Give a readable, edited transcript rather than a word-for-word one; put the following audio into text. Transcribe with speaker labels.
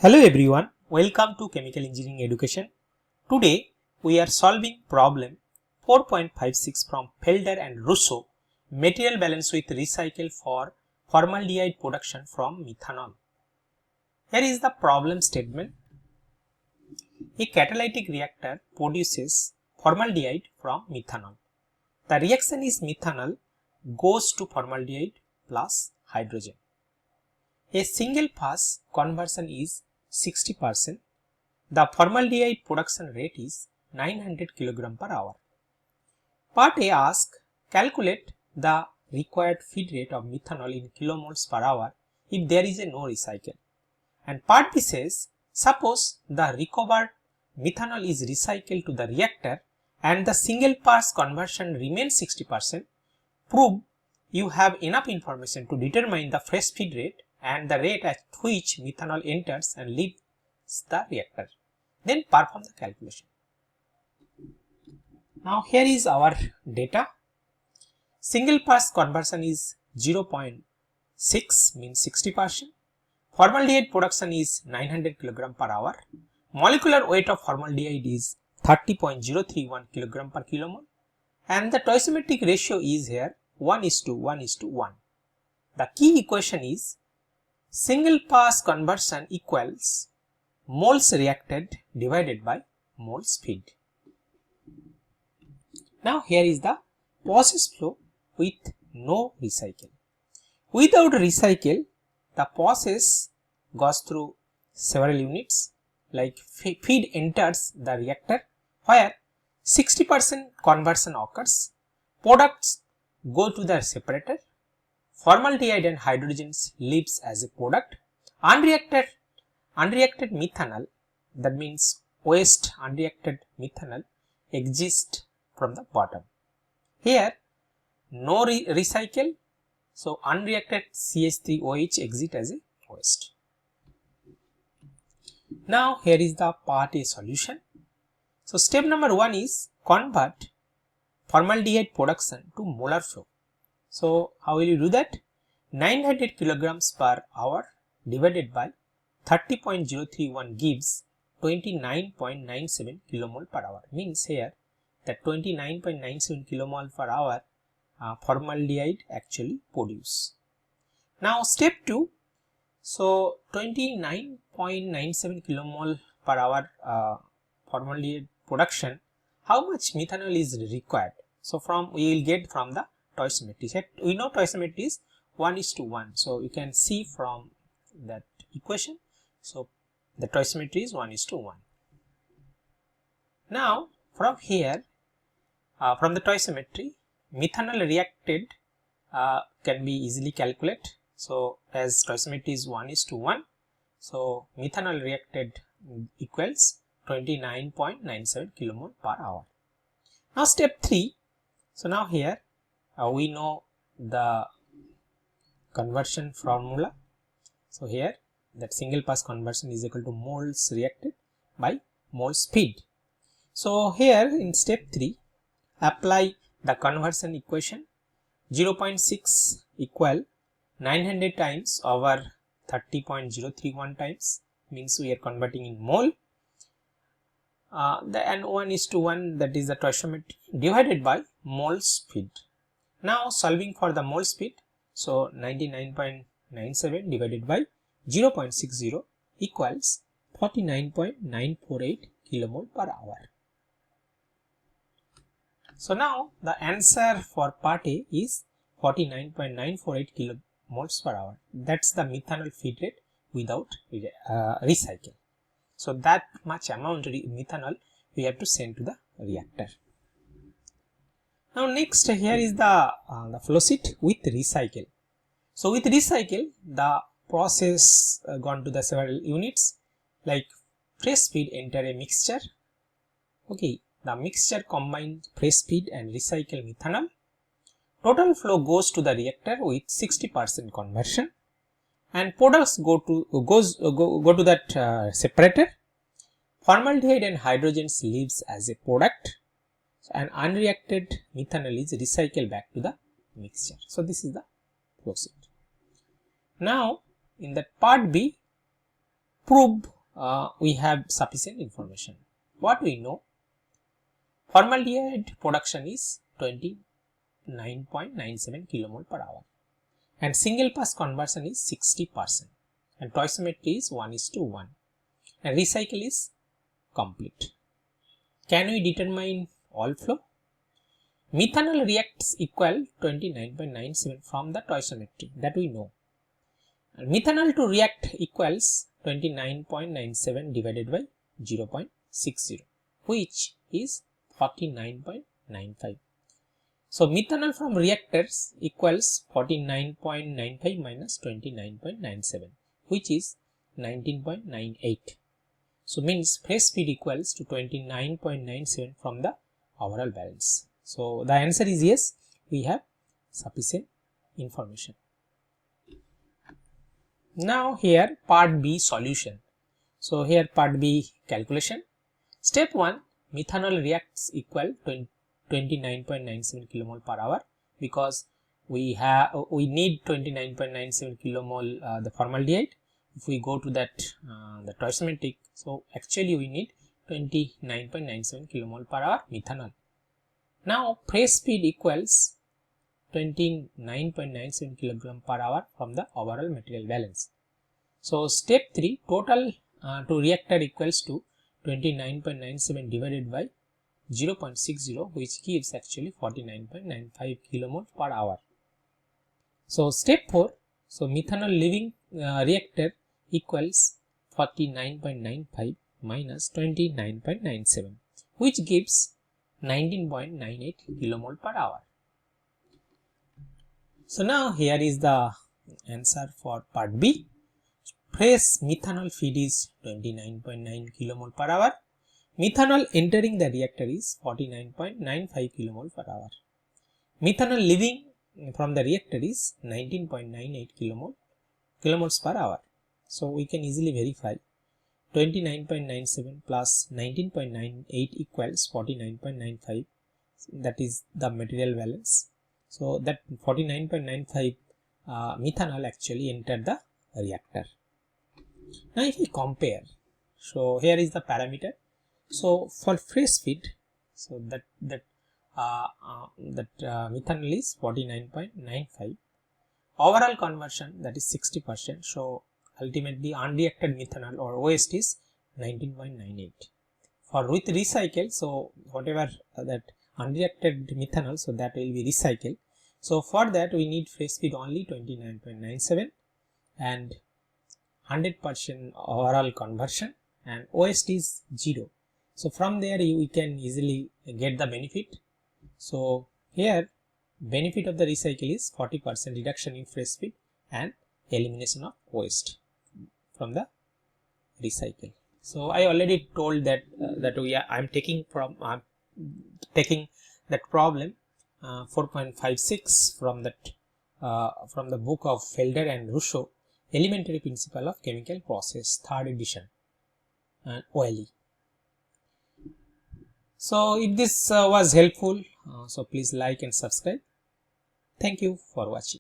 Speaker 1: Hello everyone, welcome to Chemical Engineering Education. Today we are solving problem 4.56 from Felder and Rousseau, material balance with recycle for formaldehyde production from methanol. Here is the problem statement. A catalytic reactor produces formaldehyde from methanol. The reaction is methanol goes to formaldehyde plus hydrogen. A single pass conversion is 60%. The formaldehyde production rate is 900 kg per hour. Part A asks calculate the required feed rate of methanol in kilomoles per hour if there is a no recycle. And Part B says suppose the recovered methanol is recycled to the reactor and the single pass conversion remains 60%. Prove you have enough information to determine the fresh feed rate and the rate at which methanol enters and leaves the reactor. Then perform the calculation. Now here is our data. Single pass conversion is 0.6 means 60%. Formaldehyde production is 900 kg per hour. Molecular weight of formaldehyde is 30.031 kg per kilomole. And the stoichiometric ratio is here 1:1:1. The key equation is single pass conversion equals moles reacted divided by moles feed. Now here is the process flow with no recycle. Without recycle, the process goes through several units like feed enters the reactor where 60% conversion occurs, products go to the separator, formaldehyde and hydrogen leaves as a product, unreacted methanol, that means waste unreacted methanol, exists from the bottom. Here no recycle, so unreacted CH₃OH exit as a waste. Now here is the part A solution. So step number 1 is convert formaldehyde production to molar flow. So how will you do that? 900 kilograms per hour divided by 30.031 gives 29.97 kilomole per hour. Means here that 29.97 kilomole per hour formaldehyde actually produce. Now step 2. So 29.97 kilomole per hour formaldehyde production. How much methanol is required? So we will get from the stoichiometry. We know stoichiometry is 1:1. So you can see from that equation. So the stoichiometry is 1:1. Now from here, from the stoichiometry, methanol reacted can be easily calculated. So as stoichiometry is 1:1, so methanol reacted equals 29.97 kilomole per hour. Now step 3. So now here we know the conversion formula. So here that single pass conversion is equal to moles reacted by moles feed. So here in step 3 apply the conversion equation. 0.6 equal 900 times over 30.031 times, means we are converting in mole. And 1:1, that is the stoichiometry, divided by moles feed. Now solving for the moles feed, so 99.97 divided by 0.60 equals 49.948 kilomole per hour. So now the answer for part A is 49.948 kilomoles per hour. That's the methanol feed rate without recycle. So that much amount of methanol we have to send to the reactor. Now next here is the flow sheet with recycle. So with recycle, the process gone to the several units like fresh feed enter a mixture. Okay, the mixture combines fresh feed and recycle methanol. Total flow goes to the reactor with 60% conversion, and products go to that separator. Formaldehyde and hydrogen leaves as a product, and unreacted methanol is recycled back to the mixture. So this is the flow sheet. Now in that part B, prove we have sufficient information. What we know? Formaldehyde production is 29.97 kilomole per hour and single pass conversion is 60% and stoichiometry is 1:1 and recycle is complete. Can we determine all flow? Methanol reacts equal 29.97 from the stoichiometry, that we know. And methanol to react equals 29.97 divided by 0.60, which is 49.95. So methanol from reactors equals 49.95 minus 29.97, which is 19.98. So means fresh feed equals to 29.97 from the overall balance. So the answer is yes, we have sufficient information. Now here part B solution. So here part B calculation. Step 1, methanol reacts equal 29.97 kilomole per hour because we need 29.97 kilomole the formaldehyde. If we go to that the stoichiometric, so actually we need 29.97 kilomole per hour methanol. Now fresh feed equals 29.97 kilogram per hour from the overall material balance. So step 3, total to reactor equals to 29.97 divided by 0.60, which gives actually 49.95 kilomole per hour. So step 4, so methanol leaving reactor equals 49.95 minus 29.97, which gives 19.98 kilomole per hour. So now here is the answer for part B. Fresh methanol feed is 29.9 kilomole per hour. Methanol entering the reactor is 49.95 kilomole per hour. Methanol leaving from the reactor is 19.98 kilomoles per hour. So we can easily verify 29.97 plus 19.98 equals 49.95. That is the material balance. So that 49.95 methanol actually entered the reactor. Now if we compare, so here is the parameter. So for fresh feed, so that methanol is 49.95. Overall conversion, that is 60%. So ultimately unreacted methanol or waste is 19.98. For with recycle, so whatever that unreacted methanol, so that will be recycled. So for that we need fresh feed only 29.97 and 100% overall conversion, and waste is 0. So from there we can easily get the benefit. So here benefit of the recycle is 40% reduction in fresh feed and elimination of waste from the recycle. So I already told that I'm taking that problem 4.56 from that from the book of Felder and Rousseau, Elementary Principle of Chemical Process, 3rd edition, and OLE. So if this was helpful, so please like and subscribe. Thank you for watching.